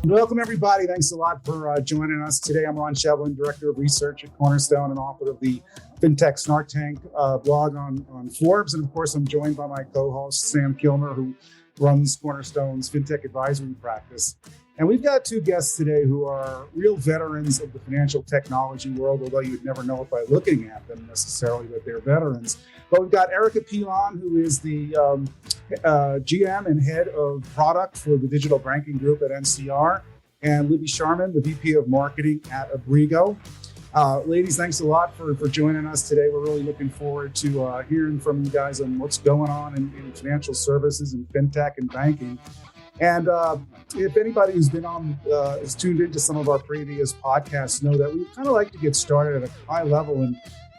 Welcome, everybody. Thanks a lot for joining us today. I'm Ron Shevlin, Director of Research at Cornerstone and author of the fintech Snark Tank blog on Forbes. And of course, I'm joined by my co-host, Sam Kilmer, who runs Cornerstone's fintech advisory practice. And we've got two guests today who are real veterans of the financial technology world, although you'd never know it by looking at them necessarily that they're veterans. But we've got Erica Pilon, who is the GM and head of product for the digital banking group at NCR, and Libby Sharman, the VP of marketing at Abrigo. Ladies, thanks a lot for joining us today. We're really looking forward to hearing from you guys on what's going on in financial services and fintech and banking. And if anybody who's been on, is tuned into some of our previous podcasts, know that we kind of like to get started at a high level and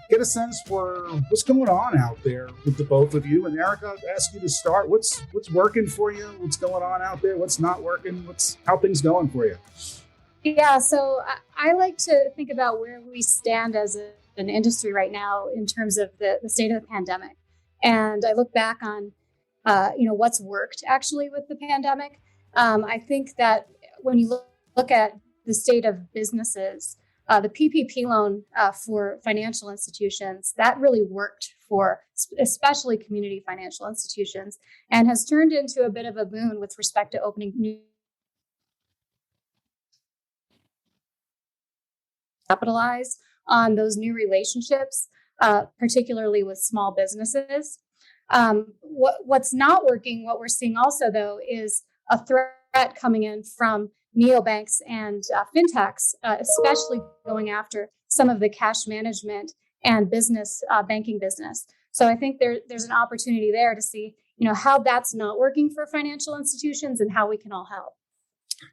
get a sense for what's going on out there with the both of you. And Erica, I'll ask you to start. What's working for you? What's going on out there? What's not working? How things going for you? Yeah, so I like to think about where we stand as an industry right now in terms of the state of the pandemic. And I look back on what's worked actually with the pandemic. I think that when you look at the state of businesses, the PPP loan for financial institutions, that really worked for especially community financial institutions and has turned into a bit of a boon with respect to opening new capitalize on those new relationships, particularly with small businesses. What's not working, what we're seeing also, though, is a threat coming in from neobanks and fintechs, especially going after some of the cash management and business banking business. So I think there's an opportunity there to see, how that's not working for financial institutions and how we can all help.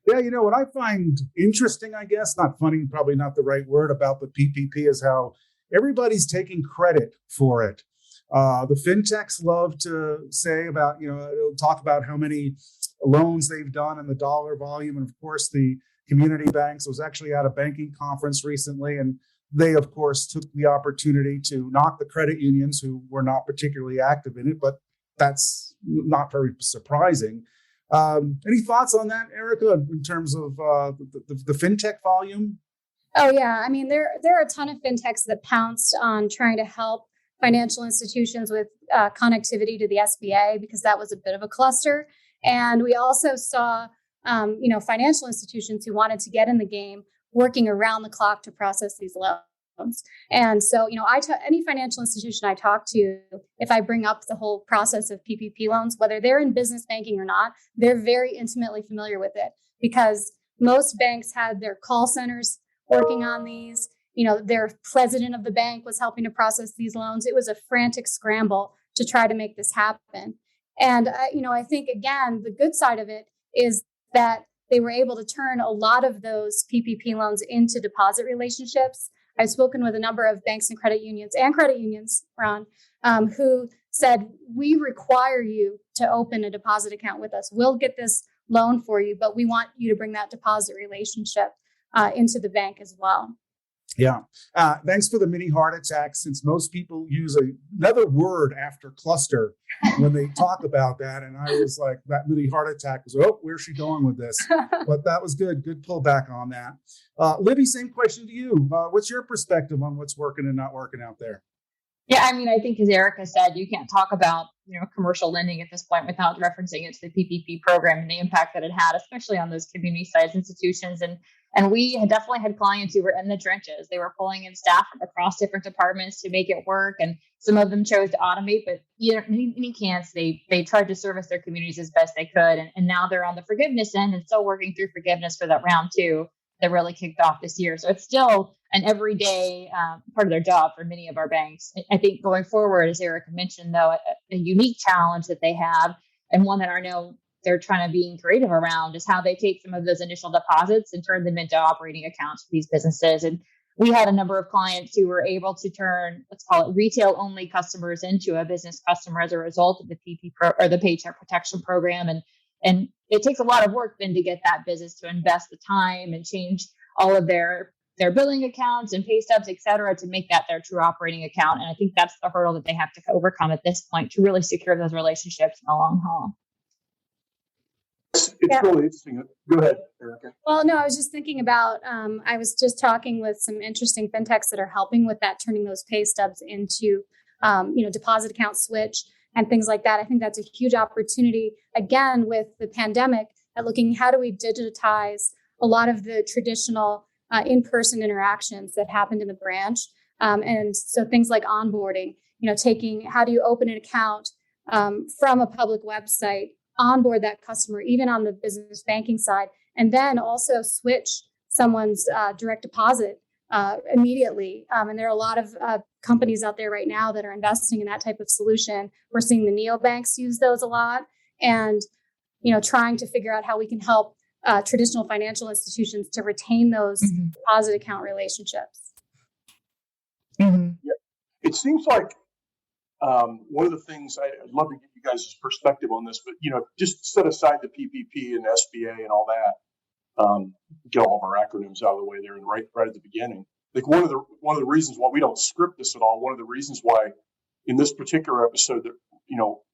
Yeah, what I find interesting, I guess, not funny, probably not the right word about the PPP, is how everybody's taking credit for it. The fintechs love to say about, it'll talk about how many loans they've done and the dollar volume. And of course, the community banks. I was actually at a banking conference recently, and they, of course, took the opportunity to knock the credit unions who were not particularly active in it, but that's not very surprising. Any thoughts on that, Erica, in terms of the fintech volume? Oh, yeah. I mean, there are a ton of fintechs that pounced on trying to help financial institutions with connectivity to the SBA because that was a bit of a cluster. And we also saw, financial institutions who wanted to get in the game working around the clock to process these loans. And so, any financial institution I talk to, if I bring up the whole process of PPP loans, whether they're in business banking or not, they're very intimately familiar with it because most banks had their call centers working on these. Their president of the bank was helping to process these loans. It was a frantic scramble to try to make this happen. And, I think, again, the good side of it is that they were able to turn a lot of those PPP loans into deposit relationships. I've spoken with a number of banks and credit unions, Ron, who said, we require you to open a deposit account with us. We'll get this loan for you, but we want you to bring that deposit relationship into the bank as well. Yeah. Thanks for the mini heart attack, since most people use another word after cluster when they talk about that. And I was like, that mini heart attack was, where's she going with this? But that was good. Good pullback on that. Libby, same question to you. What's your perspective on what's working and not working out there? Yeah, I mean, I think as Erica said, you can't talk about commercial lending at this point without referencing it to the PPP program and the impact that it had, especially on those community-sized institutions. And we had definitely had clients who were in the trenches. They were pulling in staff from across different departments to make it work, and some of them chose to automate. But in any case, they tried to service their communities as best they could, and now they're on the forgiveness end and still working through forgiveness for that round two that really kicked off this year. So it's still an everyday part of their job for many of our banks. I think going forward, as Erica mentioned, though, a unique challenge that they have, and one that I know they're trying to be creative around, is how they take some of those initial deposits and turn them into operating accounts for these businesses. And we had a number of clients who were able to turn, let's call it retail only customers, into a business customer as a result of the or the Paycheck Protection Program. And it takes a lot of work then to get that business to invest the time and change all of their billing accounts and pay stubs, et cetera, to make that their true operating account. And I think that's the hurdle that they have to overcome at this point to really secure those relationships in the long haul. It's Yeah. really interesting. Go ahead, Erica. Well, no, I was just thinking about, I was just talking with some interesting fintechs that are helping with that, turning those pay stubs into, deposit account switch and things like that. I think that's a huge opportunity, again, with the pandemic, at looking how do we digitize a lot of the traditional in-person interactions that happened in the branch. And so things like onboarding, taking, how do you open an account from a public website, onboard that customer, even on the business banking side, and then also switch someone's direct deposit immediately. And there are a lot of companies out there right now that are investing in that type of solution. We're seeing the neobanks use those a lot, and trying to figure out how we can help traditional financial institutions to retain those deposit account relationships. Yeah. It seems like one of the things I'd love to get you guys' perspective on this, but just set aside the PPP and SBA and all that. Get all of our acronyms out of the way there and right at the beginning. Like one of the reasons why we don't script this at all. One of the reasons why in this particular episode that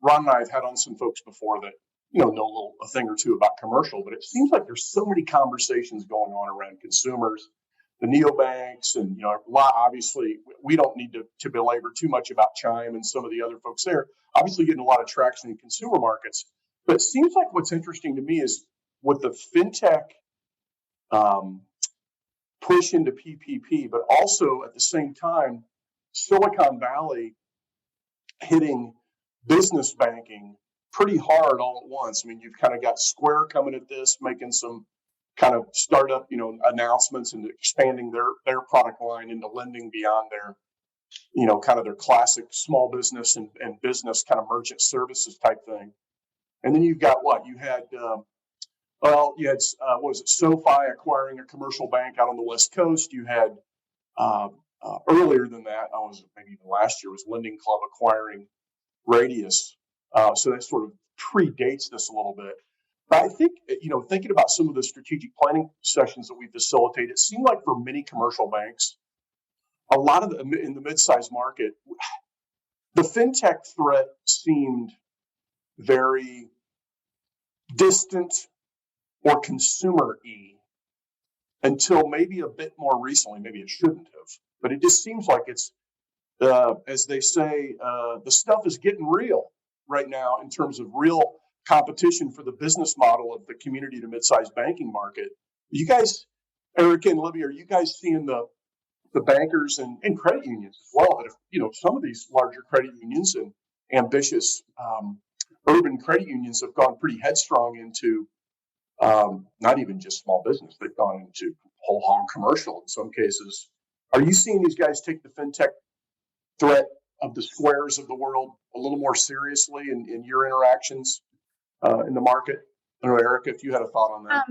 Ron and I have had on some folks before that know a thing or two about commercial, but it seems like there's so many conversations going on around consumers, the neobanks, and a lot. Obviously, we don't need to belabor too much about Chime and some of the other folks there. Obviously, getting a lot of traction in consumer markets, but it seems like what's interesting to me is with the fintech push into PPP, but also at the same time, Silicon Valley hitting business banking pretty hard all at once. I mean, you've kind of got Square coming at this, making some kind of startup, announcements and expanding their product line into lending beyond their, kind of their classic small business and business kind of merchant services type thing. And then you've got you had was it SoFi acquiring a commercial bank out on the West Coast? You had earlier than that, maybe even last year, was Lending Club acquiring Radius. So that sort of predates this a little bit. But I think, thinking about some of the strategic planning sessions that we facilitated, it seemed like for many commercial banks, a lot of in the mid-sized market, the fintech threat seemed very distant or consumer-y until maybe a bit more recently. Maybe it shouldn't have, but it just seems like it's, as they say, the stuff is getting real right now in terms of real competition for the business model of the community to mid-sized banking market. You guys, Erica and Libby, are you guys seeing the bankers and credit unions as well? That if, some of these larger credit unions and ambitious urban credit unions have gone pretty headstrong into not even just small business, they've gone into whole hog commercial in some cases. Are you seeing these guys take the fintech threat of the Squares of the world a little more seriously in your interactions in the market? I don't know, Erica, if you had a thought on that.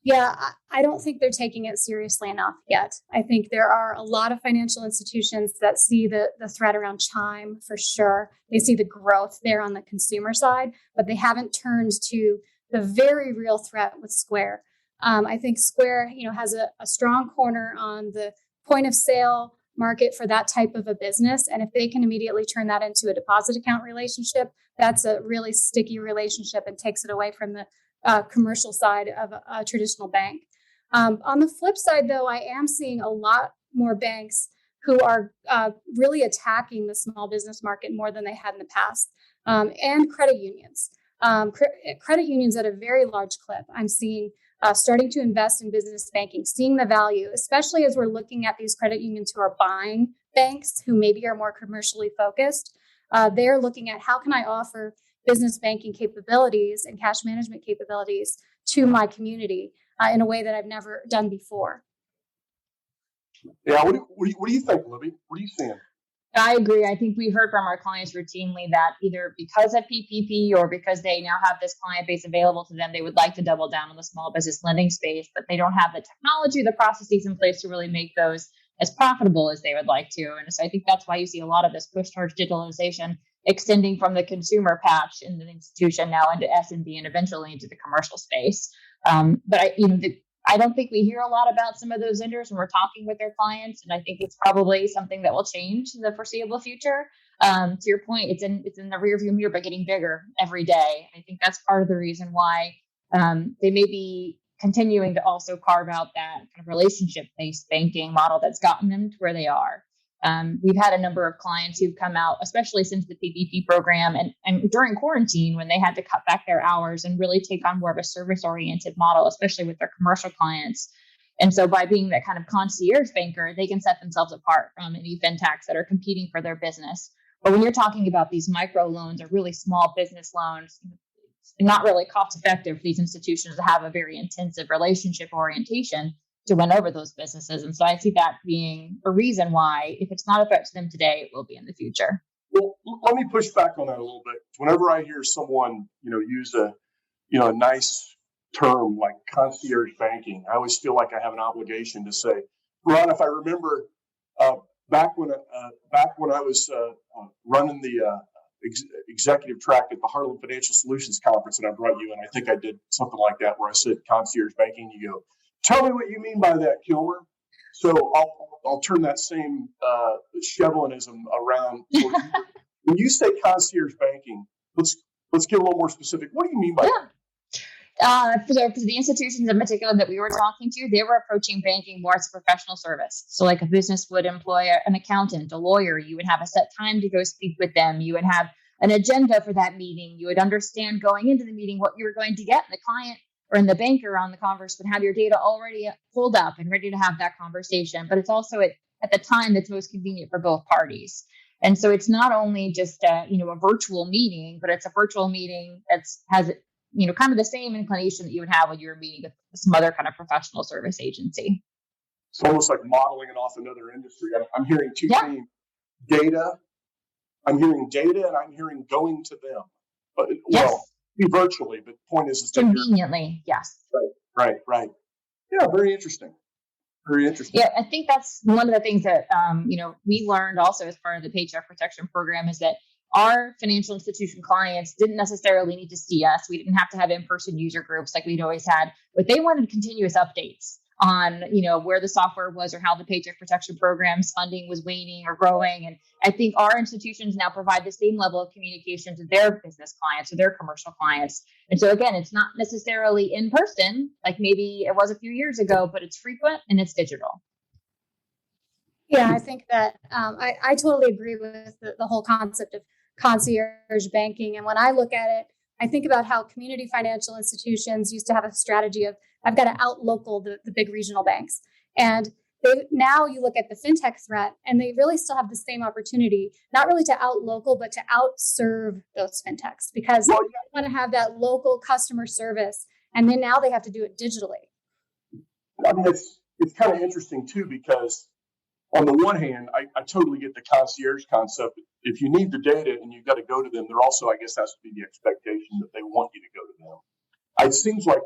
Yeah, I don't think they're taking it seriously enough yet. I think there are a lot of financial institutions that see the threat around Chime for sure. They see the growth there on the consumer side, but they haven't turned to the very real threat with Square. I think Square, has a strong corner on the point of sale market for that type of a business. And if they can immediately turn that into a deposit account relationship, that's a really sticky relationship and takes it away from the commercial side of a traditional bank. On the flip side, though, I am seeing a lot more banks who are really attacking the small business market more than they had in the past, and credit unions. Credit unions at a very large clip. I'm seeing starting to invest in business banking, seeing the value, especially as we're looking at these credit unions who are buying banks who maybe are more commercially focused. They're looking at how can I offer business banking capabilities and cash management capabilities to my community in a way that I've never done before. Yeah, what do you think, Libby? What are you seeing? I agree. I think we heard from our clients routinely that either because of PPP or because they now have this client base available to them, they would like to double down on the small business lending space, but they don't have the technology, the processes in place to really make those as profitable as they would like to. And so I think that's why you see a lot of this push towards digitalization extending from the consumer patch in the institution now into SMB and eventually into the commercial space. But I don't think we hear a lot about some of those vendors when we're talking with their clients, and I think it's probably something that will change in the foreseeable future. To your point, it's in the rearview mirror, but getting bigger every day. I think that's part of the reason why They may be continuing to also carve out that kind of relationship-based banking model that's gotten them to where they are. We've had a number of clients who've come out, especially since the PPP program and during quarantine, when they had to cut back their hours and really take on more of a service-oriented model, especially with their commercial clients. And so by being that kind of concierge banker, they can set themselves apart from any fintechs that are competing for their business. But when you're talking about these micro loans or really small business loans, it's not really cost effective for these institutions to have a very intensive relationship orientation to win over those businesses. And so I see that being a reason why, if it's not a threat to them today, it will be in the future. Well, let me push back on that a little bit. Whenever I hear someone, use a nice term like concierge banking, I always feel like I have an obligation to say, Ron, if I remember back when I was running the executive track at the Harlem Financial Solutions Conference, and I brought you in, I think I did something like that where I said concierge banking. You go, tell me what you mean by that, Kilmer. So I'll turn that same Shevlinism around. So when you say concierge banking, let's get a little more specific. What do you mean by that? For the institutions in particular that we were talking to, they were approaching banking more as a professional service. So like a business would employ an accountant, a lawyer. You would have a set time to go speak with them. You would have an agenda for that meeting. You would understand going into the meeting what you were going to get. The client or in the banker on the converse would have your data already pulled up and ready to have that conversation. But it's also at the time that's most convenient for both parties. And so it's not only just a virtual meeting, but it's a virtual meeting that has kind of the same inclination that you would have when you were meeting with some other kind of professional service agency. It's almost like modeling it off another industry. I'm hearing two things: data. I'm hearing data, and I'm hearing going to them. But be virtually. But the point is conveniently, yes. Right. Yeah, very interesting. Very interesting. Yeah, I think that's one of the things that we learned also as part of the Paycheck Protection Program is that our financial institution clients didn't necessarily need to see us. We didn't have to have in-person user groups like we'd always had, but they wanted continuous updates on, where the software was or how the Paycheck Protection Program's funding was waning or growing. And I think our institutions now provide the same level of communication to their business clients or their commercial clients. And so again, it's not necessarily in person, like maybe it was a few years ago, but it's frequent and it's digital. Yeah, I think that I totally agree with the whole concept of concierge banking. And when I look at it, I think about how community financial institutions used to have a strategy of, I've got to out-local the big regional banks. And now you look at the fintech threat, and they really still have the same opportunity, not really to out-local, but to out-serve those fintechs, because they want to have that local customer service. And then now they have to do it digitally. I mean, it's kind of interesting, too, because on the one hand, I totally get the concierge concept. If you need the data and you've got to go to them, there also, I guess, has to be the expectation that they want you to go to them. It seems like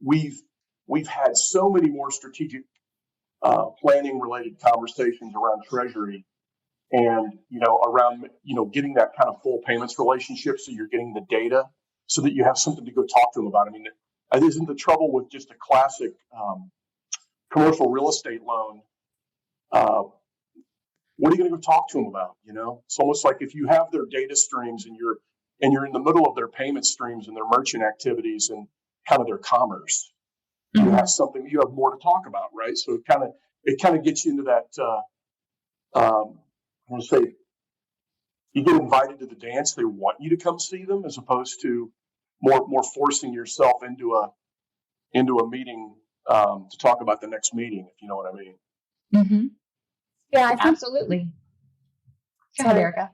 we've had so many more strategic planning related conversations around treasury and, around, getting that kind of full payments relationship. So you're getting the data so that you have something to go talk to them about. I mean, isn't the trouble with just a classic commercial real estate loan? What are you going to go talk to them about? It's almost like if you have their data streams and you're in the middle of their payment streams and their merchant activities and kind of their commerce, you have something, you have more to talk about, right? So it kind of gets you into that. I'm going to say you get invited to the dance. They want you to come see them, as opposed to more forcing yourself into a meeting to talk about the next meeting, if you know what I mean. Mm-hmm. Yeah, I think, absolutely. Go ahead, Erica.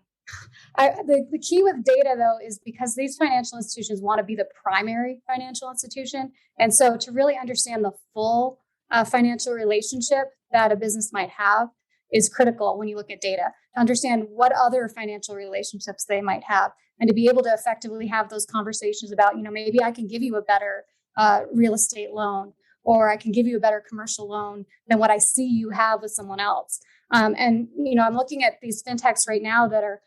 The key with data, though, is because these financial institutions want to be the primary financial institution. And so to really understand the full financial relationship that a business might have is critical when you look at data. To understand what other financial relationships they might have, and to be able to effectively have those conversations about, maybe I can give you a better real estate loan, or I can give you a better commercial loan than what I see you have with someone else. And I'm looking at these fintechs right now that are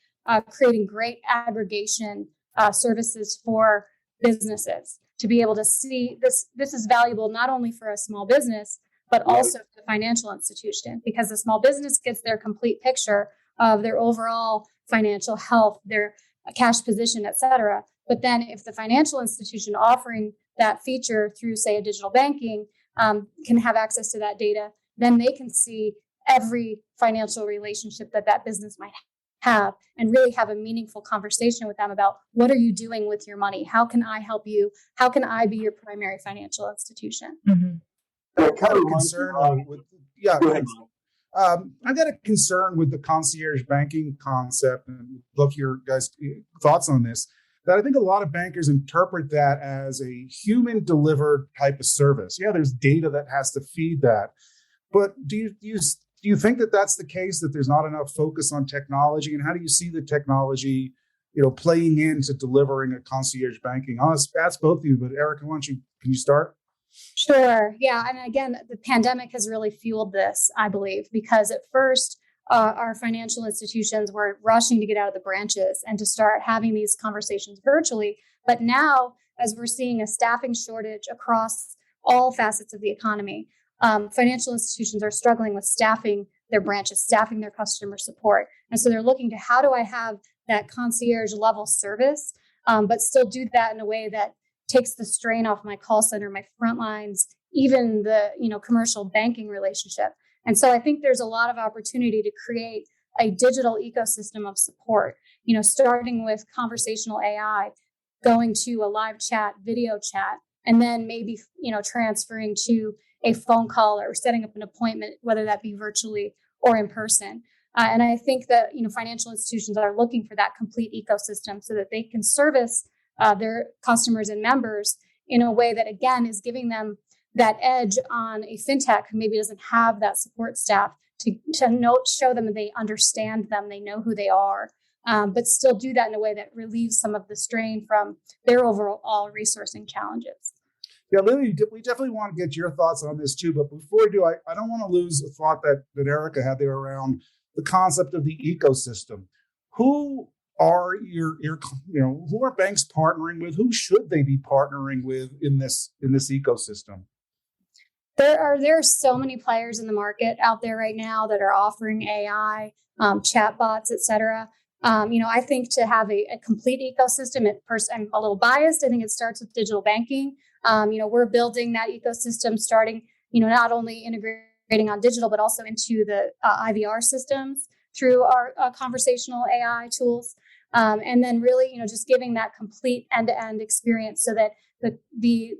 creating great aggregation services for businesses to be able to see this is valuable not only for a small business, but also for the financial institution, because the small business gets their complete picture of their overall financial health, their cash position, et cetera. But then if the financial institution offering that feature through, say, a digital banking, can have access to that data, then they can see every financial relationship that business might have and really have a meaningful conversation with them about what are you doing with your money? How can I help you? How can I be your primary financial institution? I got a concern with, yeah, Go ahead. I got a concern with the concierge banking concept, and love your guys' thoughts on this. That I think a lot of bankers interpret that as a human delivered type of service. Yeah, there's data that has to feed that, but do you think that that's the case? That there's not enough focus on technology, and how do you see the technology, playing into delivering a concierge banking? I'll ask both of you, but Erica, can you start? Sure. Yeah. And again, the pandemic has really fueled this, I believe, because at first, our financial institutions were rushing to get out of the branches and to start having these conversations virtually. But now, as we're seeing a staffing shortage across all facets of the economy, financial institutions are struggling with staffing their branches, staffing their customer support. And so they're looking to how do I have that concierge level service, but still do that in a way that takes the strain off my call center, my front lines, even the commercial banking relationship. And so I think there's a lot of opportunity to create a digital ecosystem of support, starting with conversational AI, going to a live chat, video chat, and then maybe, transferring to a phone call or setting up an appointment, whether that be virtually or in person. And I think that, financial institutions are looking for that complete ecosystem so that they can service their customers and members in a way that, again, is giving them that edge on a fintech who maybe doesn't have that support staff to show them that they understand them, they know who they are, but still do that in a way that relieves some of the strain from their overall resourcing challenges. Yeah, Libby, we definitely want to get your thoughts on this too. But before we do, I don't want to lose a thought that Erica had there around the concept of the ecosystem. Who are who are banks partnering with? Who should they be partnering with in this ecosystem? There are so many players in the market out there right now that are offering AI, chatbots, et cetera. I think to have a complete ecosystem, I'm a little biased. I think it starts with digital banking. We're building that ecosystem, starting, not only integrating on digital, but also into the IVR systems through our conversational AI tools. And then really, just giving that complete end-to-end experience so that the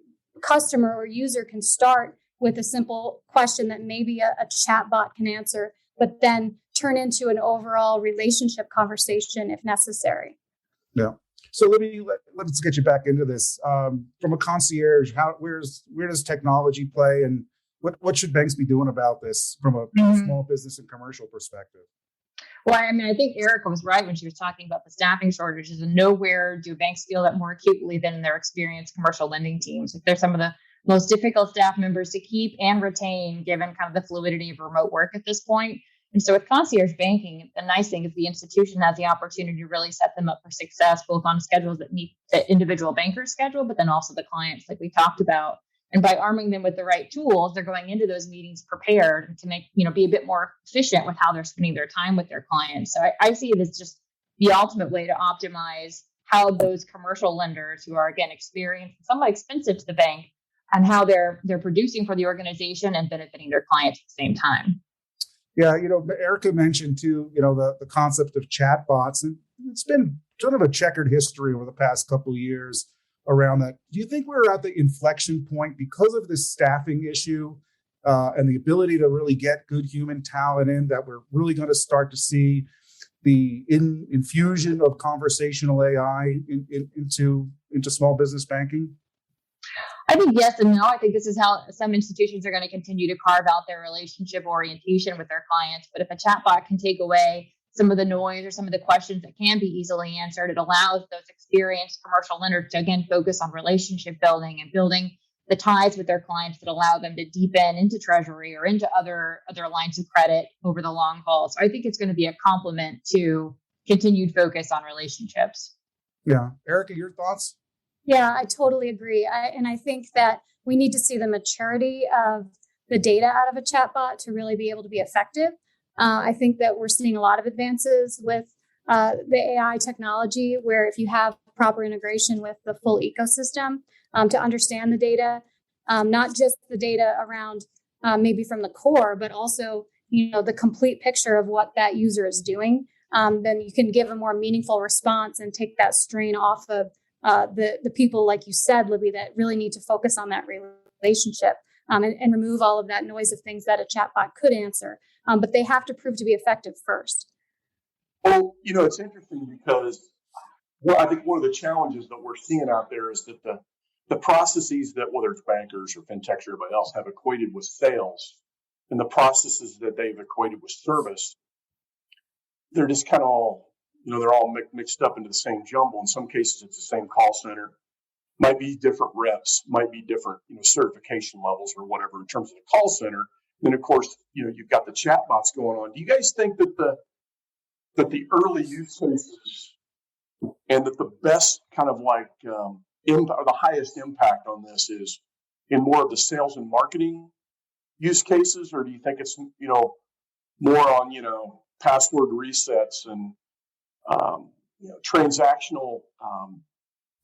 customer or user can start with a simple question that maybe a chatbot can answer, but then turn into an overall relationship conversation if necessary. Yeah. So Libby, let's get you back into this. From a concierge, where does technology play, and what should banks be doing about this from a small business and commercial perspective? Well, I think Erica was right when she was talking about the staffing shortages, and nowhere do banks feel that more acutely than in their experienced commercial lending teams. They're some of the most difficult staff members to keep and retain, given kind of the fluidity of remote work at this point. And so with concierge banking, the nice thing is the institution has the opportunity to really set them up for success, both on schedules that meet the individual banker's schedule, but then also the clients, like we talked about. And by arming them with the right tools, they're going into those meetings prepared to make, be a bit more efficient with how they're spending their time with their clients. So I see it as just the ultimate way to optimize how those commercial lenders who are, again, experienced, somewhat expensive to the bank, and how they're producing for the organization and benefiting their clients at the same time. Yeah, Erica mentioned too, the concept of chatbots, and it's been sort of a checkered history over the past couple of years around that. Do you think we're at the inflection point because of this staffing issue and the ability to really get good human talent in, that we're really going to start to see the infusion of conversational AI into small business banking? I think yes and no. I think this is how some institutions are going to continue to carve out their relationship orientation with their clients. But if a chatbot can take away some of the noise or some of the questions that can be easily answered, it allows those experienced commercial lenders to, again, focus on relationship building and building the ties with their clients that allow them to deepen into treasury or into other lines of credit over the long haul. So I think it's going to be a complement to continued focus on relationships. Yeah. Erica, your thoughts? Yeah, I totally agree. And I think that we need to see the maturity of the data out of a chatbot to really be able to be effective. I think that we're seeing a lot of advances with the AI technology, where if you have proper integration with the full ecosystem, to understand the data, not just the data around maybe from the core, but also, the complete picture of what that user is doing. Then you can give a more meaningful response and take that strain off of the people, like you said, Libby, that really need to focus on that relationship and remove all of that noise of things that a chatbot could answer. But they have to prove to be effective first. Well, it's interesting because I think one of the challenges that we're seeing out there is that the processes that, whether it's bankers or fintechs or everybody else, have equated with sales, and the processes that they've equated with service, they're just kind of all, they're all mixed up into the same jumble. In some cases, it's the same call center. Might be different reps, might be different, certification levels or whatever in terms of the call center. Then, of course, you've got the chatbots going on. Do you guys think that the early use cases and that the best kind of like or the highest impact on this is in more of the sales and marketing use cases, or do you think it's more on password resets and transactional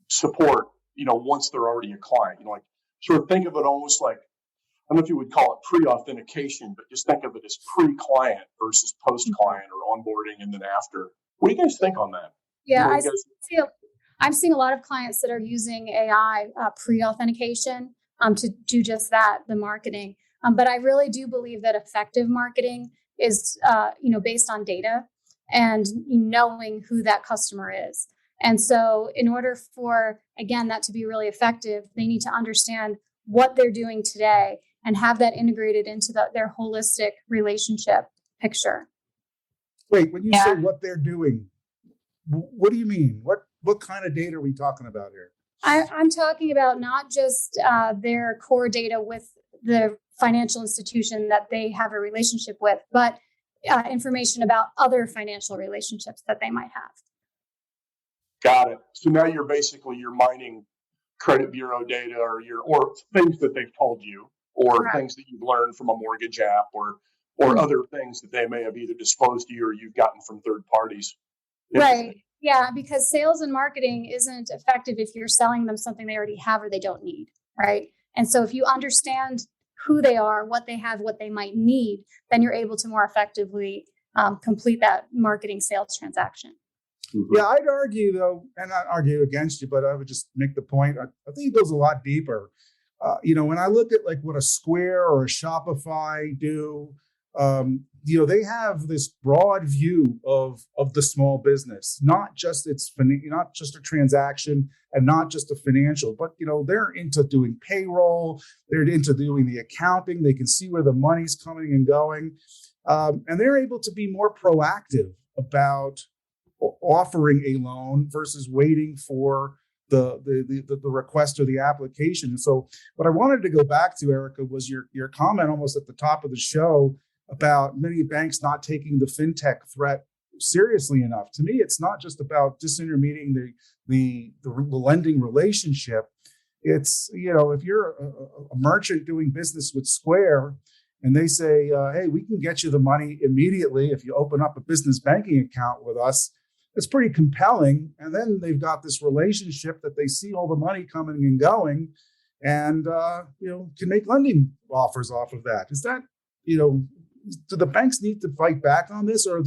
support once they're already a client? Like sort of think of it almost like, I don't know if you would call it pre-authentication, but just think of it as pre-client versus post-client or onboarding and then after. What do you guys think on that? Yeah, I'm seeing a lot of clients that are using AI pre-authentication to do just that, the marketing. But I really do believe that effective marketing is, based on data and knowing who that customer is. And so in order for, again, that to be really effective, they need to understand what they're doing today and have that integrated into their holistic relationship picture. Wait, when you say what they're doing, what do you mean? What kind of data are we talking about here? I'm talking about not just their core data with the financial institution that they have a relationship with, but information about other financial relationships that they might have. Got it. So now you're mining credit bureau data or things that they've told you, or Correct. Things that you've learned from a mortgage app or other things that they may have either disclosed to you or you've gotten from third parties. Right. Yeah, because sales and marketing isn't effective if you're selling them something they already have or they don't need, right? And so if you understand who they are, what they have, what they might need, then you're able to more effectively complete that marketing sales transaction. Mm-hmm. Yeah, I'd argue though, and not argue against you, but I would just make the point. I think it goes a lot deeper. When I look at like what a Square or a Shopify do, they have this broad view of the small business, not just not just a transaction and not just a financial, but they're into doing payroll, they're into doing the accounting, they can see where the money's coming and going, and they're able to be more proactive about offering a loan versus waiting for the request or the application. And so what I wanted to go back to, Erica, was your comment almost at the top of the show about many banks not taking the fintech threat seriously enough. To me, it's not just about disintermediating the lending relationship. It's, if you're a merchant doing business with Square and they say, hey, we can get you the money immediately if you open up a business banking account with us, it's pretty compelling. And then they've got this relationship that they see all the money coming and going and, can make lending offers off of that. Is that, do the banks need to fight back on this, or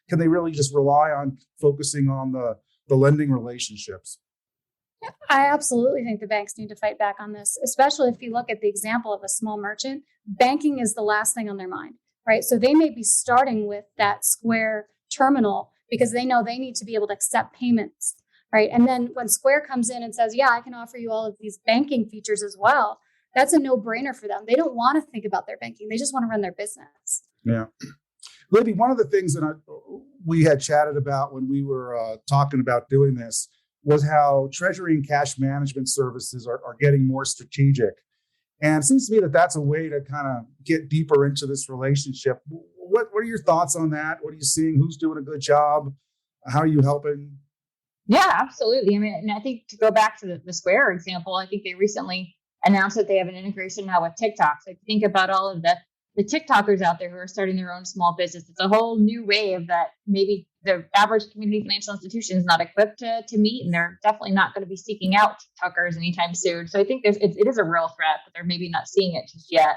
can they really just rely on focusing on the lending relationships? I absolutely think the banks need to fight back on this, especially if you look at the example of a small merchant. Banking is the last thing on their mind, right? So they may be starting with that Square terminal because they know they need to be able to accept payments, right? And then when Square comes in and says, yeah, I can offer you all of these banking features as well, that's a no-brainer for them. They don't want to think about their banking. They just want to run their business. Yeah. Libby, one of the things that we had chatted about when we were talking about doing this was how treasury and cash management services are getting more strategic. And it seems to me that that's a way to kind of get deeper into this relationship. What are your thoughts on that? What are you seeing? Who's doing a good job? How are you helping? Yeah, absolutely. I mean, and I think to go back to the Square example, I think they recently announced that they have an integration now with TikTok. So if you think about all of the the TikTokers out there who are starting their own small business. It's a whole new wave that maybe the average community financial institution is not equipped to meet, and they're definitely not going to be seeking out TikTokers anytime soon. So I think it is a real threat, but they're maybe not seeing it just yet.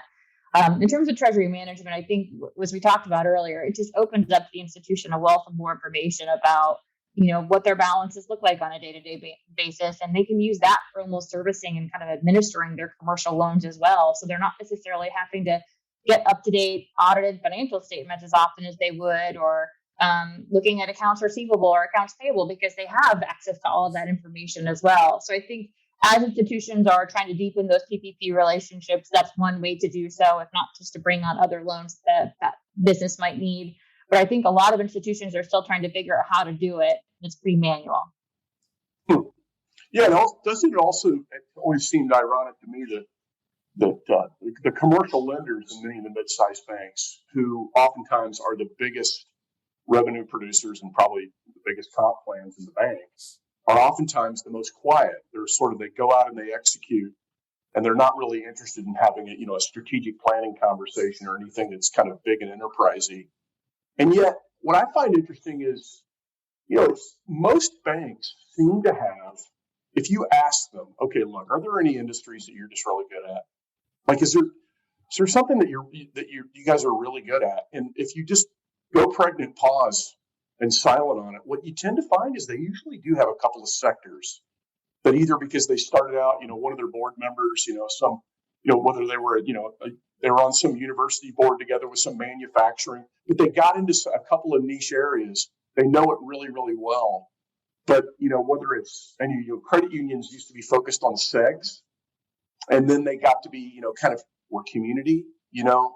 In terms of treasury management, I think, as we talked about earlier, it just opens up the institution a wealth of more information about, what their balances look like on a day-to-day basis. And they can use that for almost servicing and kind of administering their commercial loans as well. So they're not necessarily having to get up-to-date audited financial statements as often as they would, or looking at accounts receivable or accounts payable, because they have access to all of that information as well. So I think as institutions are trying to deepen those PPP relationships, that's one way to do so, if not just to bring on other loans that business might need. But I think a lot of institutions are still trying to figure out how to do it. It's pretty manual. Yeah, doesn't it also always seemed ironic to me that the commercial lenders in many of the mid-sized banks, who oftentimes are the biggest revenue producers and probably the biggest comp plans in the banks, are oftentimes the most quiet. They go out and they execute, and they're not really interested in having a strategic planning conversation or anything that's kind of big and enterprisey. And yet, what I find interesting is, most banks seem to have, if you ask them, okay, look, are there any industries that you're just really good at? Like, is there something that you guys are really good at? And if you just go pregnant pause and silent on it, what you tend to find is they usually do have a couple of sectors that, either because they started out, one of their board members, whether they were, they were on some university board together with some manufacturing, but they got into a couple of niche areas. They know it really, really well. But, whether it's, credit unions used to be focused on segs, and then they got to be, kind of more community,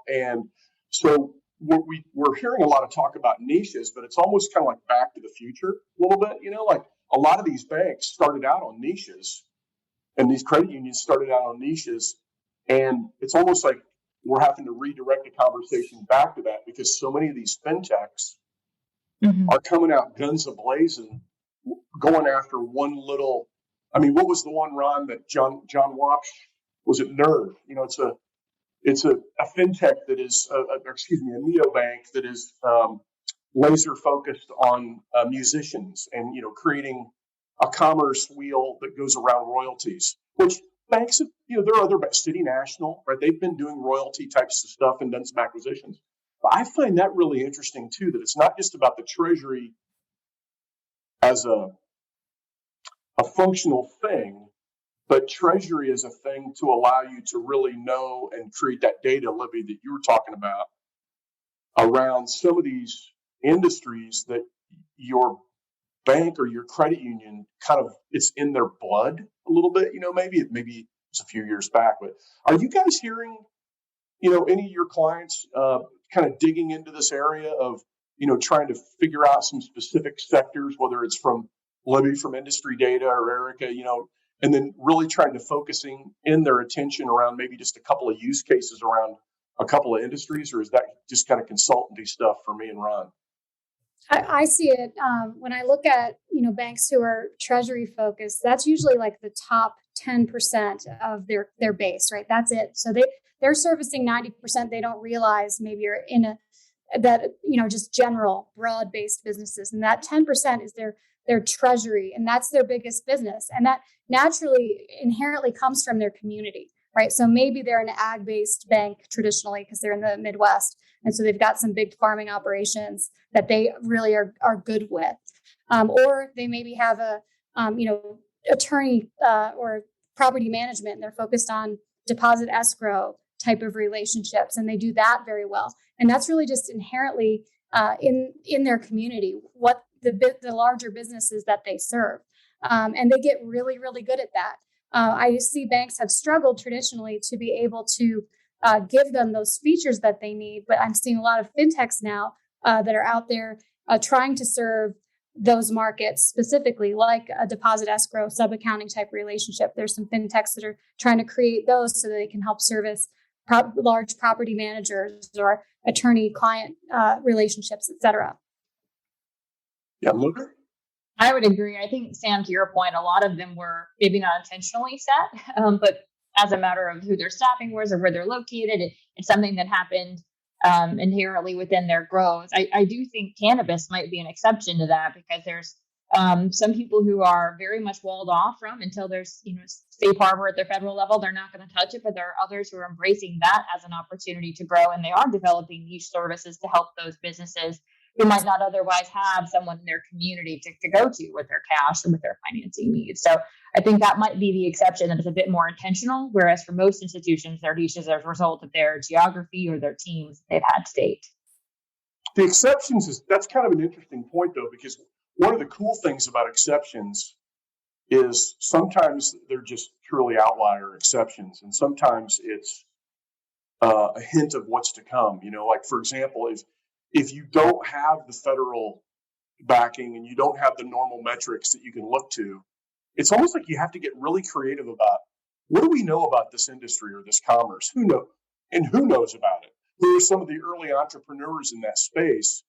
and so we're hearing a lot of talk about niches, but it's almost kind of like Back to the Future a little bit, like a lot of these banks started out on niches, and these credit unions started out on niches, and it's almost like we're having to redirect the conversation back to that, because so many of these fintechs are coming out guns a-blazing, going after one little. I mean, what was the one, Ron, that John Wapsh, was it Nerve? It's a fintech that is, a neobank that is laser focused on musicians, and creating a commerce wheel that goes around royalties, which banks have, there are other banks, City National, right? They've been doing royalty types of stuff and done some acquisitions. But I find that really interesting too, that it's not just about the treasury as a functional thing, but treasury is a thing to allow you to really know and create that data, Libby, that you were talking about, around some of these industries that your bank or your credit union kind of, it's in their blood a little bit, maybe it's a few years back. But are you guys hearing, any of your clients kind of digging into this area of, trying to figure out some specific sectors, whether it's from Libby from industry data or Erica, and then really trying to focusing in their attention around maybe just a couple of use cases around a couple of industries, or is that just kind of consultancy stuff for me and Ron? I see it when I look at, banks who are treasury focused. That's usually like the top 10% of their base, right? That's it. So they're servicing 90%. They don't realize maybe you're in just general broad based businesses, and that 10% is their treasury, and that's their biggest business, and that naturally inherently comes from their community, right? So maybe they're an ag based bank traditionally because they're in the Midwest, and so they've got some big farming operations that they really are good with, or they maybe have a attorney or property management, and they're focused on deposit escrow type of relationships, and they do that very well. And that's really just inherently in their community, what the larger businesses that they serve, and they get really, really good at that. I see banks have struggled traditionally to be able to give them those features that they need, but I'm seeing a lot of fintechs now that are out there trying to serve those markets specifically, like a deposit escrow, sub-accounting type relationship. There's some fintechs that are trying to create those so that they can help service large property managers or attorney-client relationships, et cetera. Yeah, Luker? I would agree. I think, Sam, to your point, a lot of them were maybe not intentionally set, but as a matter of who their staffing was or where they're located, it's something that happened inherently within their growth. I do think cannabis might be an exception to that, because there's some people who are very much walled off from, until there's safe harbor at their federal level, they're not going to touch it. But there are others who are embracing that as an opportunity to grow, and they are developing niche services to help those businesses who might not otherwise have someone in their community to go to with their cash and with their financing needs. So I think that might be the exception, that is a bit more intentional, whereas for most institutions, their niches are as a result of their geography or their teams they've had to date. The exceptions that's kind of an interesting point, though, because one of the cool things about exceptions is sometimes they're just truly outlier exceptions, and sometimes it's a hint of what's to come. Like, for example, if you don't have the federal backing and you don't have the normal metrics that you can look to, it's almost like you have to get really creative about, what do we know about this industry or this commerce? Who knows about it? Who are some of the early entrepreneurs in that space?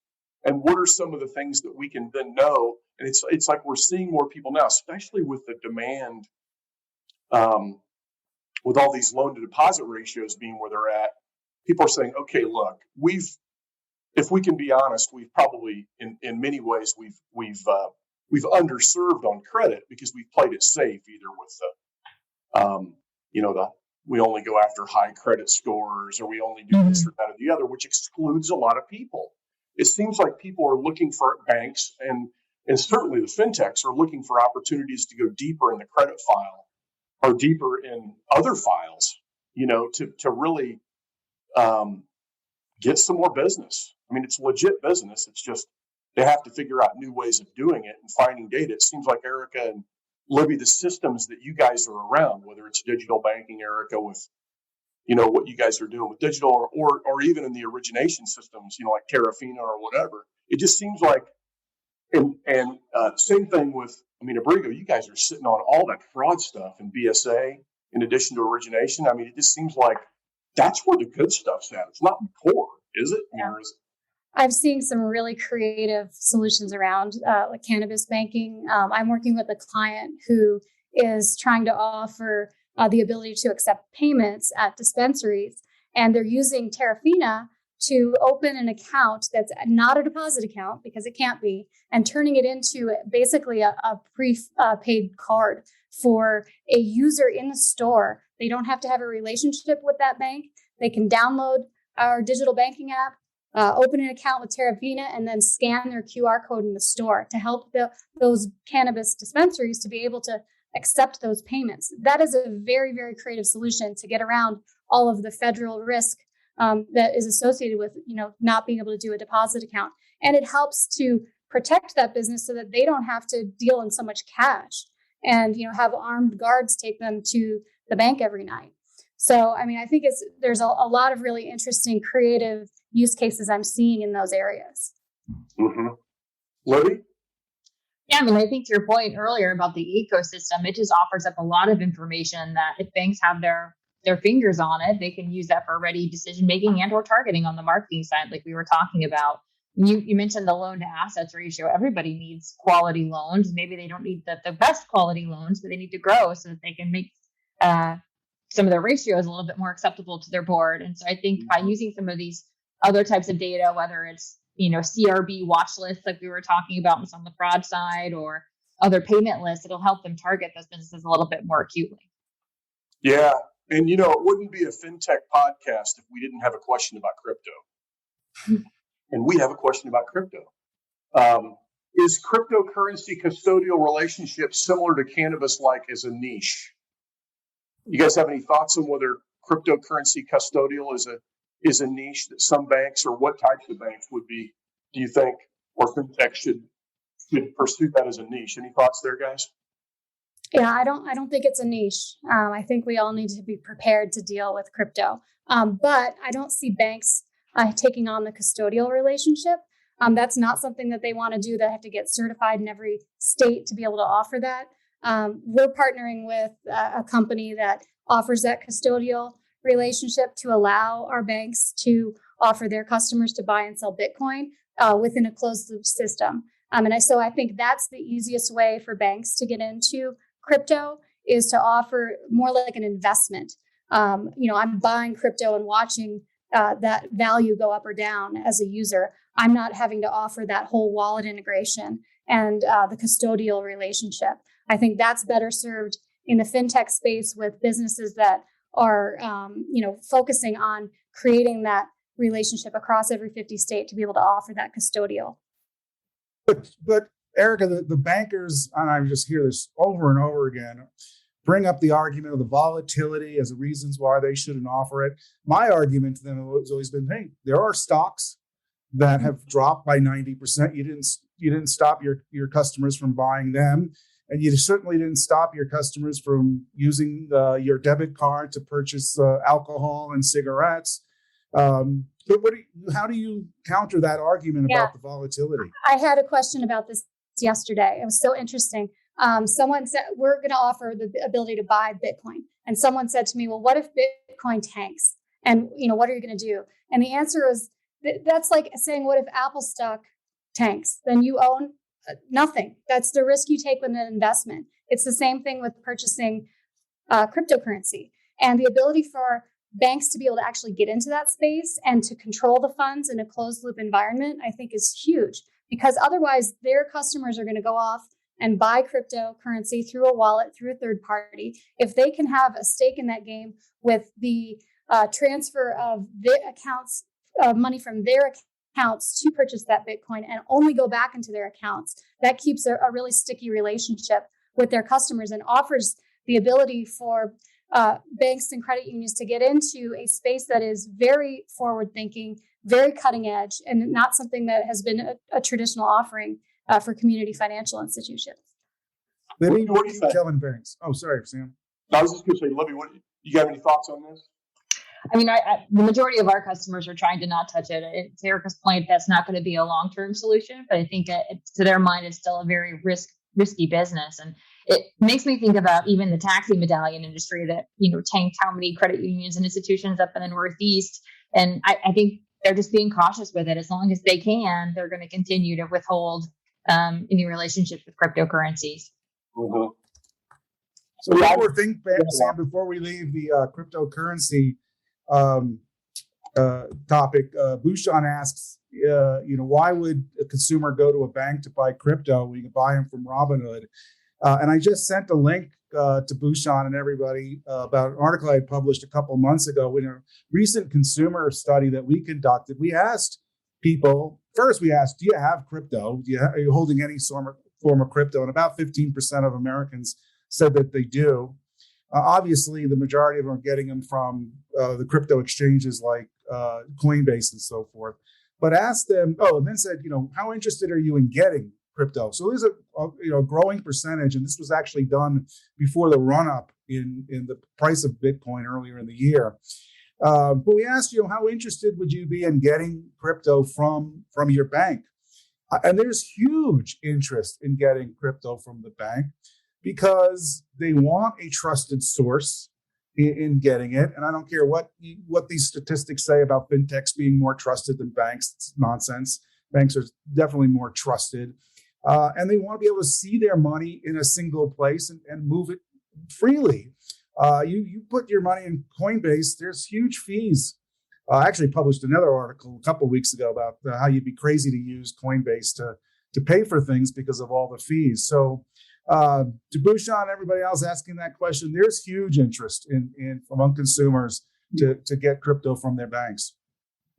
And what are some of the things that we can then know? And it's like we're seeing more people now, especially with the demand, with all these loan to deposit ratios being where they're at. People are saying, okay, look, if we can be honest, we've probably, in many ways, we've underserved on credit, because we've played it safe, either with we only go after high credit scores, or we only do this or that or the other, which excludes a lot of people. It seems like people are looking for banks, and certainly the fintechs are looking for opportunities to go deeper in the credit file or deeper in other files, to really get some more business. I mean, it's legit business. It's just they have to figure out new ways of doing it and finding data. It seems like, Erica and Libby, the systems that you guys are around, whether it's digital banking, Erica, with what you guys are doing with digital, or even in the origination systems, like Terrafina or whatever. It just seems like, and same thing with, Abrigo, you guys are sitting on all that fraud stuff and BSA in addition to origination. It just seems like that's where the good stuff's at. It's not the core, is it? Yeah. Or is it? I've seen some really creative solutions around like cannabis banking. I'm working with a client who is trying to offer the ability to accept payments at dispensaries, and they're using Terrafina to open an account that's not a deposit account, because it can't be, and turning it into basically a prepaid card for a user in the store. They don't have to have a relationship with that bank. They can download our digital banking app, open an account with Terrafina, and then scan their QR code in the store to help those cannabis dispensaries to be able to accept those payments. That is a very, very creative solution to get around all of the federal risk that is associated with, not being able to do a deposit account. And it helps to protect that business so that they don't have to deal in so much cash and, have armed guards take them to the bank every night. So, I think there's a lot of really interesting, creative use cases I'm seeing in those areas. Mm-hmm. Libby? Yeah, I think to your point earlier about the ecosystem, it just offers up a lot of information that if banks have their fingers on it, they can use that for ready decision making and or targeting on the marketing side, like we were talking about. You mentioned the loan to assets ratio. Everybody needs quality loans. Maybe they don't need the best quality loans, but they need to grow so that they can make some of their ratios a little bit more acceptable to their board. And so I think by using some of these other types of data, whether it's CRB watch lists like we were talking about on the fraud side, or other payment lists, it'll help them target those businesses a little bit more acutely. Yeah. And, it wouldn't be a fintech podcast if we didn't have a question about crypto. And we have a question about crypto. Is cryptocurrency custodial relationship similar to cannabis-like as a niche? You guys have any thoughts on whether cryptocurrency custodial is a niche that some banks, or what types of banks would be, do you think, or fintech should pursue that as a niche? Any thoughts there, guys? Yeah, I don't think it's a niche. I think we all need to be prepared to deal with crypto. But I don't see banks taking on the custodial relationship. That's not something that they want to do. They have to get certified in every state to be able to offer that. We're partnering with a company that offers that custodial relationship to allow our banks to offer their customers to buy and sell Bitcoin within a closed loop system. So I think that's the easiest way for banks to get into crypto, is to offer more like an investment. I'm buying crypto and watching that value go up or down as a user. I'm not having to offer that whole wallet integration and the custodial relationship. I think that's better served in the fintech space with businesses that are, focusing on creating that relationship across every 50 state to be able to offer that custodial. But Erica, the bankers, and I just hear this over and over again, bring up the argument of the volatility as the reasons why they shouldn't offer it. My argument to them has always been, hey, there are stocks that have dropped by 90%. You didn't stop your customers from buying them. And you certainly didn't stop your customers from using your debit card to purchase alcohol and cigarettes. But how do you counter that argument about the volatility? I had a question about this yesterday. It was so interesting. Someone said, we're going to offer the ability to buy Bitcoin. And someone said to me, well, what if Bitcoin tanks? And, what are you going to do? And the answer was, that's like saying, what if Apple stock tanks? Then you own nothing. That's the risk you take with an investment. It's the same thing with purchasing cryptocurrency. And the ability for banks to be able to actually get into that space and to control the funds in a closed loop environment, I think is huge, because otherwise their customers are going to go off and buy cryptocurrency through a wallet, through a third party. If they can have a stake in that game with the transfer of their accounts, money from their accounts to purchase that Bitcoin and only go back into their accounts, that keeps a really sticky relationship with their customers and offers the ability for banks and credit unions to get into a space that is very forward thinking, very cutting edge, and not something that has been a traditional offering for community financial institutions. Libby, what are you telling banks? Oh, sorry, Sam. I was just going to say, Libby, you have any thoughts on this? I mean, the majority of our customers are trying to not touch it. To Erica's point, that's not going to be a long-term solution, but I think to their mind, it's still a very risky business. And it makes me think about even the taxi medallion industry that, tanked how many credit unions and institutions up in the Northeast. And I think they're just being cautious with it. As long as they can, they're going to continue to withhold any relationships with cryptocurrencies. Mm-hmm. So one more thing, Sam, before we leave the cryptocurrency topic, Bhushan asks, why would a consumer go to a bank to buy crypto when you can buy them from Robinhood? And I just sent a link to Bhushan and everybody about an article I had published a couple months ago in a recent consumer study that we conducted. We asked people, first we asked, do you have crypto? Are you holding any form of crypto? And about 15% of Americans said that they do. Obviously, the majority of them are getting them from the crypto exchanges like Coinbase and so forth. But asked them, and then said, how interested are you in getting crypto? So there's a growing percentage, and this was actually done before the run-up in the price of Bitcoin earlier in the year. But we asked, how interested would you be in getting crypto from your bank? And there's huge interest in getting crypto from the bank because they want a trusted source in getting it. And I don't care what these statistics say about fintechs being more trusted than banks. It's nonsense. Banks are definitely more trusted. And they want to be able to see their money in a single place and move it freely. You put your money in Coinbase, there's huge fees. I actually published another article a couple of weeks ago about how you'd be crazy to use Coinbase to pay for things because of all the fees. So to Bhushan and everybody else asking that question, there's huge interest in among consumers to get crypto from their banks.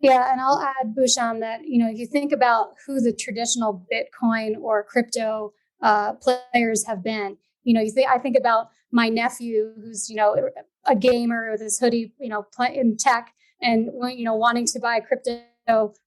Yeah, and I'll add, Bhushan, that you think about who the traditional Bitcoin or crypto players have been. I think about my nephew, who's a gamer with his hoodie, in tech, and wanting to buy crypto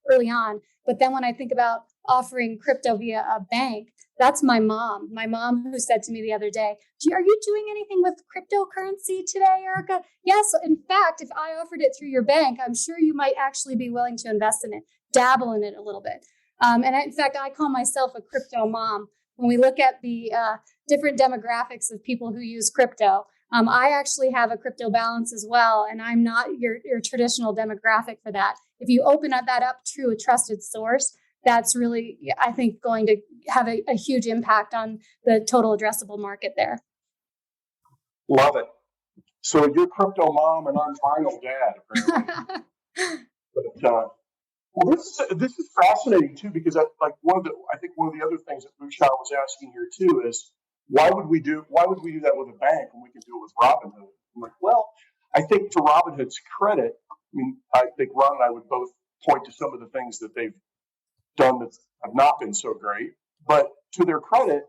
early on. But then when I think about offering crypto via a bank, that's my mom. My mom who said to me the other day, are you doing anything with cryptocurrency today, Erica? Yes. In fact, if I offered it through your bank, I'm sure you might actually be willing to invest in it, dabble in it a little bit. In fact, I call myself a crypto mom. When we look at the different demographics of people who use crypto, I actually have a crypto balance as well, and I'm not your traditional demographic for that. If you open that up to a trusted source, that's really, I think, going to have a huge impact on the total addressable market there. Love it. So you're crypto mom and I'm vinyl dad, apparently. well, this is fascinating too, because I think one of the other things that Bouchard was asking here too is why would we do that with a bank when we can do it with Robinhood? I'm like, well, I think to Robinhood's credit, I think Ron and I would both point to some of the things that they've done that have not been so great, but to their credit,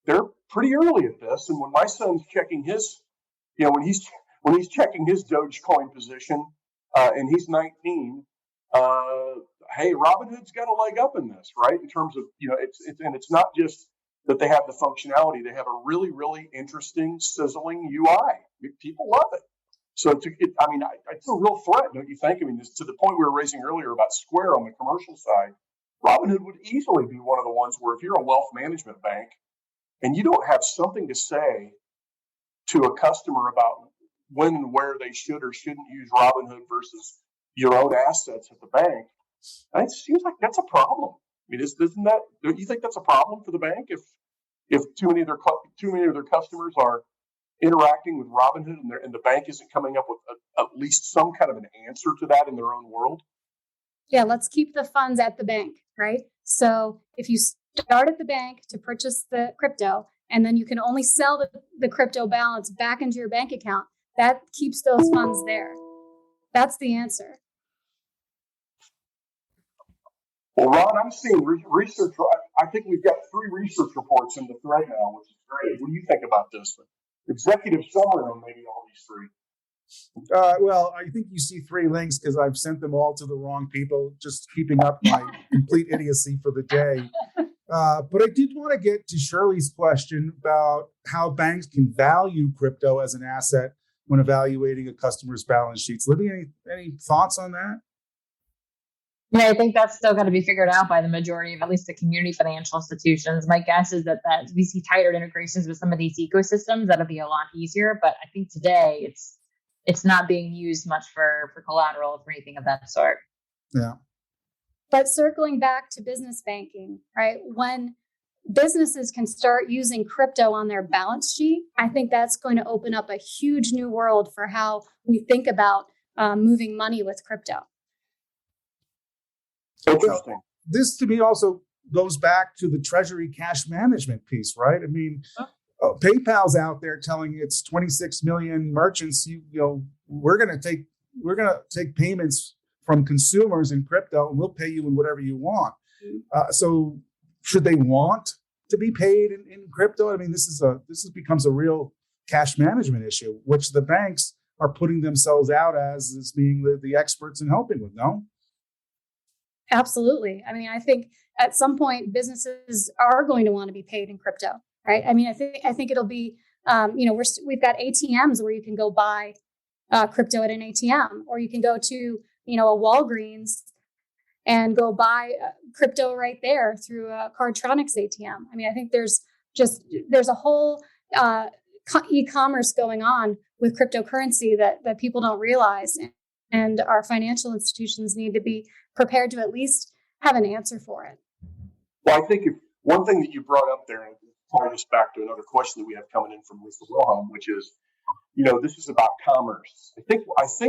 they're pretty early at this. And when my son's checking his, when he's checking his Dogecoin position, and he's 19. Hey, Robinhood's got a leg up in this, right? In terms of, it's not just that they have the functionality; they have a really, really interesting, sizzling UI. People love it. So, it's a real threat, don't you think? To the point we were raising earlier about Square on the commercial side, Robinhood would easily be one of the ones where if you're a wealth management bank and you don't have something to say to a customer about when and where they should or shouldn't use Robinhood versus your own assets at the bank, it seems like that's a problem. Don't you think that's a problem for the bank if too many of their customers are interacting with Robinhood and the bank isn't coming up with at least some kind of an answer to that in their own world? Yeah, let's keep the funds at the bank, right? So if you start at the bank to purchase the crypto, and then you can only sell the crypto balance back into your bank account, that keeps those funds there. That's the answer. Well, Ron, I'm seeing research. I think we've got 3 research reports in the thread now, which is great. What do you think about this? Executive summary on maybe all these 3. Well, I think you see 3 links because I've sent them all to the wrong people, just keeping up my complete idiocy for the day. But I did want to get to Shirley's question about how banks can value crypto as an asset when evaluating a customer's balance sheets. Libby, any thoughts on that? Yeah, I think that's still got to be figured out by the majority of at least the community financial institutions. My guess is that we see tighter integrations with some of these ecosystems. That'll be a lot easier. But I think today it's not being used much for collateral or for anything of that sort. Yeah. But circling back to business banking, right? When businesses can start using crypto on their balance sheet, I think that's going to open up a huge new world for how we think about moving money with crypto. Interesting. This to me also goes back to the Treasury cash management piece, right? PayPal's out there telling its 26 million merchants, we're going to take payments from consumers in crypto, and we'll pay you in whatever you want. So, should they want to be paid in crypto? This becomes a real cash management issue, which the banks are putting themselves out as being the experts in helping with. No. Absolutely. I think at some point businesses are going to want to be paid in crypto, right? I think it'll be, we've got ATMs where you can go buy crypto at an ATM, or you can go to, a Walgreens and go buy crypto right there through a Cardtronics ATM. I think there's a whole e-commerce going on with cryptocurrency that people don't realize, and our financial institutions need to be prepared to at least have an answer for it. Well, I think one thing that you brought up there, and probably just back to another question that we have coming in from Lisa Wilhelm, which is, this is about commerce. I think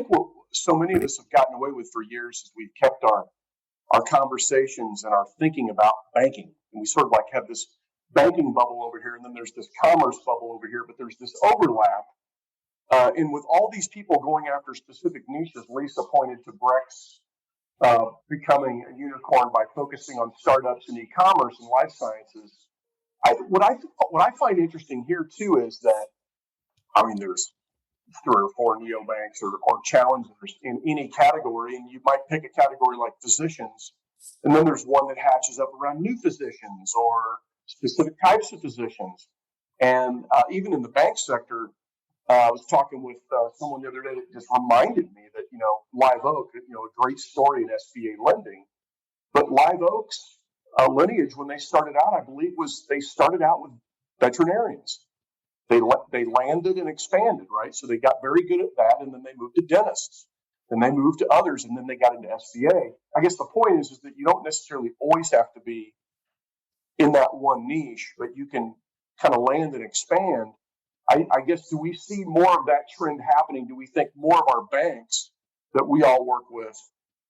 what so many of us have gotten away with for years is we've kept our conversations and our thinking about banking, and we sort of have this banking bubble over here, and then there's this commerce bubble over here, but there's this overlap. And with all these people going after specific niches, Lisa pointed to Brex becoming a unicorn by focusing on startups in e-commerce and life sciences. What I find interesting here too is that there's 3 or 4 neobanks or challengers in any category, and you might pick a category like physicians, and then there's one that hatches up around new physicians or specific types of physicians. And even in the bank sector, I was talking with someone the other day that just reminded me that, Live Oak, a great story in SBA lending, but Live Oak's lineage when they started out, I believe they started out with veterinarians. They landed and expanded, right? So they got very good at that, and then they moved to dentists, then they moved to others, and then they got into SBA. I guess the point is that you don't necessarily always have to be in that one niche, but you can kind of land and expand. I guess, do we see more of that trend happening? Do we think more of our banks that we all work with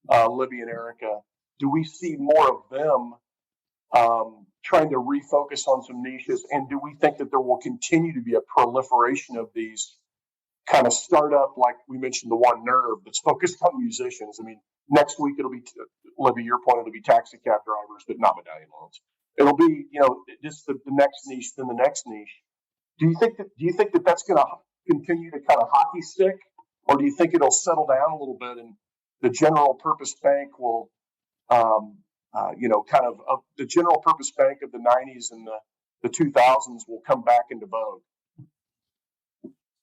Libby and Erica, do we see more of them trying to refocus on some niches? And do we think that there will continue to be a proliferation of these kind of startup, like we mentioned, the one Nerve that's focused on musicians? I mean, next week it'll be, Libby, your point, it'll be taxi cab drivers, but not medallion loans. It'll be, just the next niche, then the next niche. Do you think that that's going to continue to kind of hockey stick, or do you think it'll settle down a little bit and the general purpose bank will, the general purpose bank of the 90s and the 2000s will come back into vogue?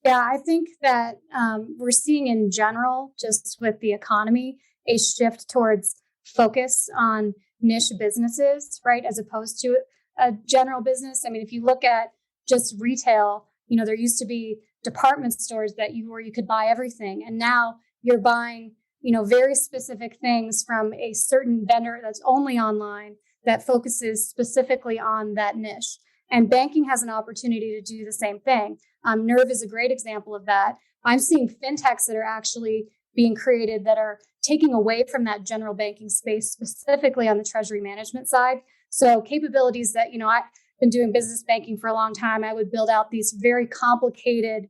Yeah, I think that we're seeing in general, just with the economy, a shift towards focus on niche businesses, right, as opposed to a general business. I mean, if you look at just retail, there used to be department stores where you could buy everything, and now you're buying, very specific things from a certain vendor that's only online that focuses specifically on that niche. And banking has an opportunity to do the same thing. Nerve is a great example of that. I'm seeing fintechs that are actually being created that are taking away from that general banking space, specifically on the treasury management side. So capabilities that, I've been doing business banking for a long time. I would build out these very complicated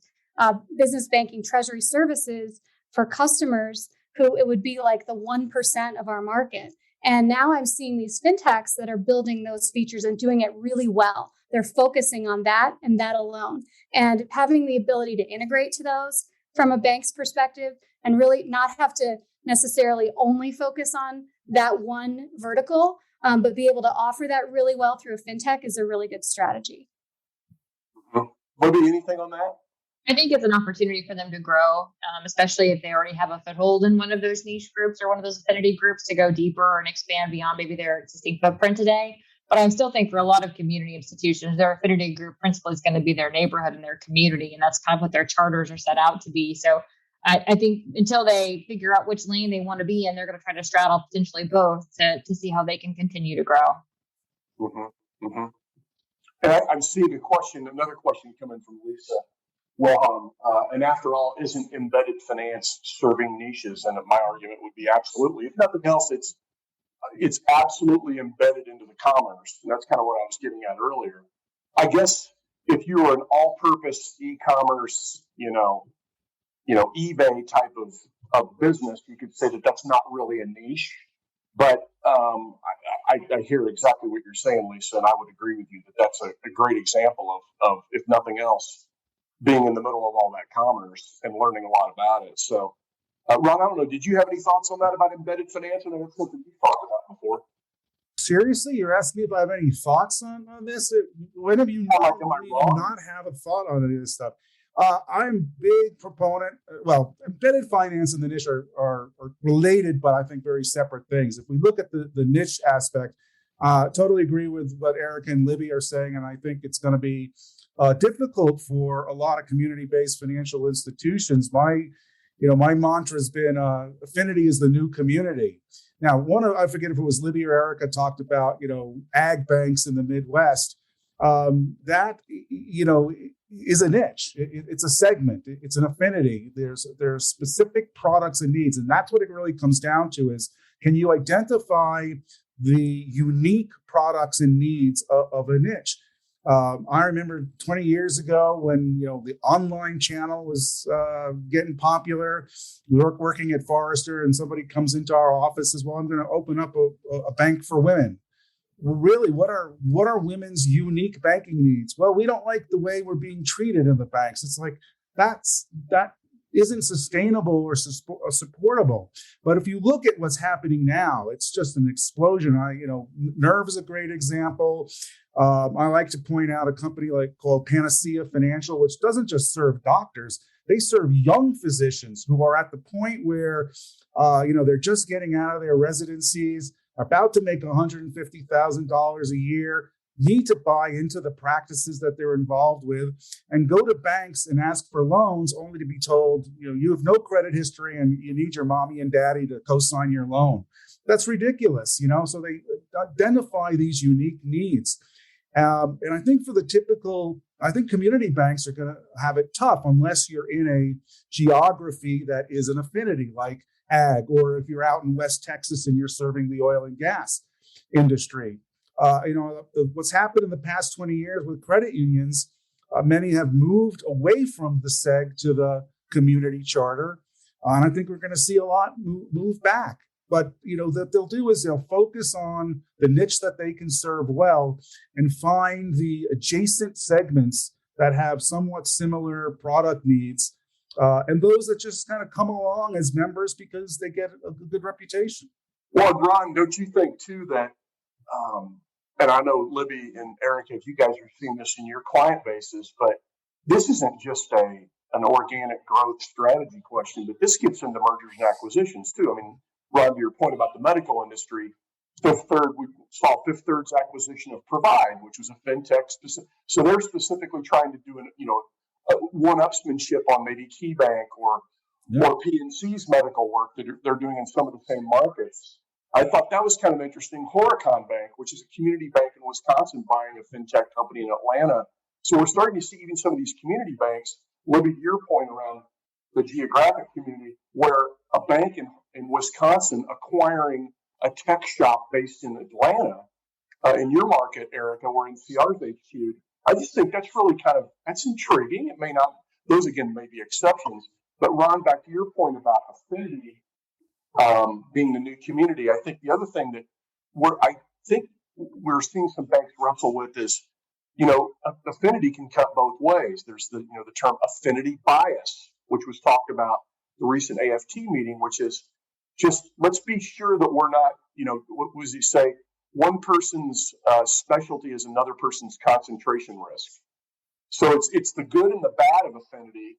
business banking treasury services for customers who it would be like the 1% of our market. And now I'm seeing these fintechs that are building those features and doing it really well. They're focusing on that and that alone. And having the ability to integrate to those from a bank's perspective and really not have to necessarily only focus on that one vertical, but be able to offer that really well through a fintech is a really good strategy. Libby, anything on that? I think it's an opportunity for them to grow, especially if they already have a foothold in one of those niche groups or one of those affinity groups, to go deeper and expand beyond maybe their existing footprint today. But I still think for a lot of community institutions, their affinity group principle is going to be their neighborhood and their community. And that's kind of what their charters are set out to be. So I think until they figure out which lane they want to be in, they're going to try to straddle potentially both to see how they can continue to grow. Mm-hmm. Mm-hmm. And I'm seeing another question coming from Lisa. Well, and after all, isn't embedded finance serving niches? And my argument would be absolutely. If nothing else, it's absolutely embedded into the commerce. And that's kind of what I was getting at earlier. I guess if you were an all-purpose e-commerce, eBay type of business, you could say that that's not really a niche. But I hear exactly what you're saying, Lisa, and I would agree with you that that's a great example of, if nothing else, being in the middle of all that commerce and learning a lot about it. So, Ron, I don't know, did you have any thoughts on that about embedded finance? I know that's something you've talked about before. Seriously, you're asking me if I have any thoughts on this? When have you not have a thought on any of this stuff? I'm big proponent. Well, embedded finance and the niche are related, but I think very separate things. If we look at the niche aspect, totally agree with what Eric and Libby are saying, and I think it's going to be difficult for a lot of community-based financial institutions. My mantra has been affinity is the new community. Now, I forget if it was Libby or Erica talked about, ag banks in the Midwest. That, is a niche. It's a segment. It's an affinity. There's specific products and needs. And that's what it really comes down to is, can you identify the unique products and needs of a niche? I remember 20 years ago when, the online channel was getting popular. We were working at Forrester and somebody comes into our office and says, well, I'm going to open up a bank for women. Well, really, what are women's unique banking needs? Well, we don't like the way we're being treated in the banks. It's like, that isn't sustainable or supportable. But if you look at what's happening now, it's just an explosion. Nerve is a great example. I like to point out a company called Panacea Financial, which doesn't just serve doctors. They serve young physicians who are at the point where, they're just getting out of their residencies, about to make $150,000 a year, need to buy into the practices that they're involved with, and go to banks and ask for loans only to be told, you have no credit history and you need your mommy and daddy to co-sign your loan. That's ridiculous, So they identify these unique needs. And I think for the typical, I think community banks are going to have it tough unless you're in a geography that is an affinity like ag, or if you're out in West Texas and you're serving the oil and gas industry. What's happened in the past 20 years with credit unions, many have moved away from the SEG to the community charter. And I think we're going to see a lot move back. But, that they'll do is they'll focus on the niche that they can serve well and find the adjacent segments that have somewhat similar product needs. And those that just kind of come along as members because they get a good reputation. Well, Ron, don't you think too that, and I know Libby and Erica, if you guys are seeing this in your client bases, but this isn't just an organic growth strategy question, but this gets into mergers and acquisitions too. I mean, Ron, to your point about the medical industry, we saw Fifth Third's acquisition of Provide, which was a fintech specific. So they're specifically trying to do one-upsmanship on maybe KeyBank or PNC's medical work that they're doing in some of the same markets. I thought that was kind of interesting. Horicon Bank, which is a community bank in Wisconsin, buying a fintech company in Atlanta. So we're starting to see even some of these community banks, Libby, to your point around the geographic community, where a bank in Wisconsin acquiring a tech shop based in Atlanta, in your market, Erica, where NCR's HQ'd. I just think that's really that's intriguing. It may not, those again may be exceptions, but Ron, back to your point about affinity being the new community, I think the other thing that we're seeing some banks wrestle with is, affinity can cut both ways. There's the term affinity bias, which was talked about the recent AFT meeting, which is just let's be sure that we're not, what was he say? One person's specialty is another person's concentration risk. So it's the good and the bad of affinity,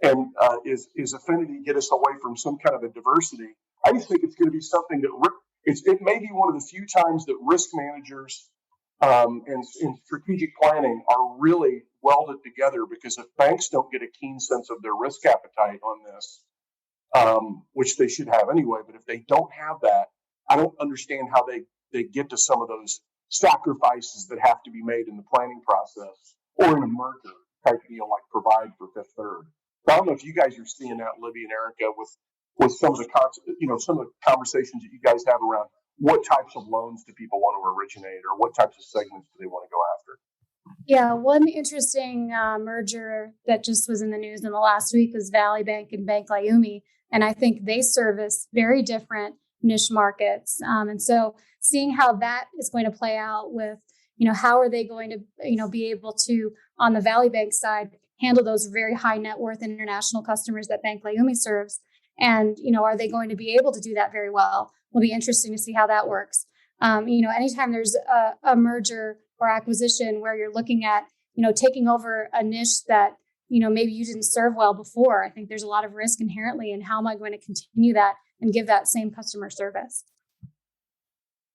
and is affinity get us away from some kind of a diversity? I just think it's going to be something that it may be one of the few times that risk managers and strategic planning are really welded together, because if banks don't get a keen sense of their risk appetite on this, which they should have anyway, but if they don't have that, I don't understand how they get to some of those sacrifices that have to be made in the planning process or in a merger type deal like Provide for Fifth Third. So I don't know if you guys are seeing that, Libby and Erica, with some of the conversations that you guys have around what types of loans do people want to originate, or what types of segments do they want to go after? Yeah, one interesting merger that just was in the news in the last week was Valley Bank and Bank Leumi, and I think they service very different niche markets. And so seeing how that is going to play out with, how are they going to, be able to, on the Valley Bank side, handle those very high net worth international customers that Bank Leumi serves. And, are they going to be able to do that very well? Will be interesting to see how that works. Anytime there's a merger or acquisition where you're looking at, taking over a niche that, maybe you didn't serve well before, I think there's a lot of risk inherently in how am I going to continue that and give that same customer service.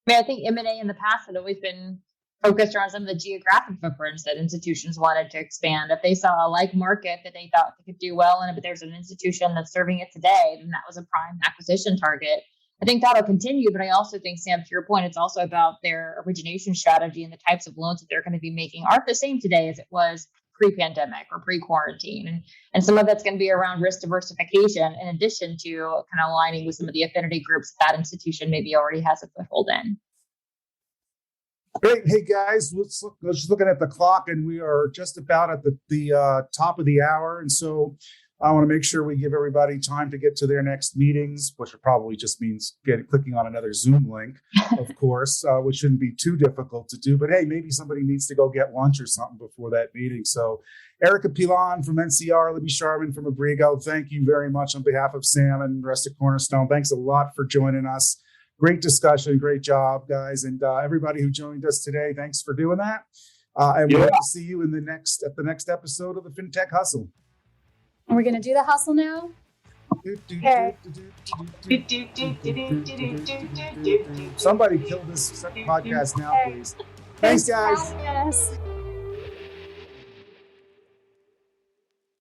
I think M&A in the past had always been focused around some of the geographic footprints that institutions wanted to expand. If they saw a like market that they thought they could do well in, but there's an institution that's serving it today, then that was a prime acquisition target. I think that'll continue, but I also think, Sam, to your point, it's also about their origination strategy, and the types of loans that they're going to be making aren't the same today as it was pre-pandemic or pre-quarantine. And some of that's going to be around risk diversification, in addition to kind of aligning with some of the affinity groups that institution maybe already has a foothold in. Great. Hey, guys, let's just looking at the clock, and we are just about at the top of the hour. And so I want to make sure we give everybody time to get to their next meetings, which probably just means clicking on another Zoom link, of course, which shouldn't be too difficult to do. But hey, maybe somebody needs to go get lunch or something before that meeting. So Erica Pilon from NCR, Libby Sharman from Abrigo, thank you very much on behalf of Sam and the rest of Cornerstone. Thanks a lot for joining us. Great discussion. Great job, guys. And everybody who joined us today, thanks for doing that. And we hope to see you at the next episode of the FinTech Hustle. Are we going to do the hustle now? Okay. Somebody kill this podcast now, please. Thanks, guys.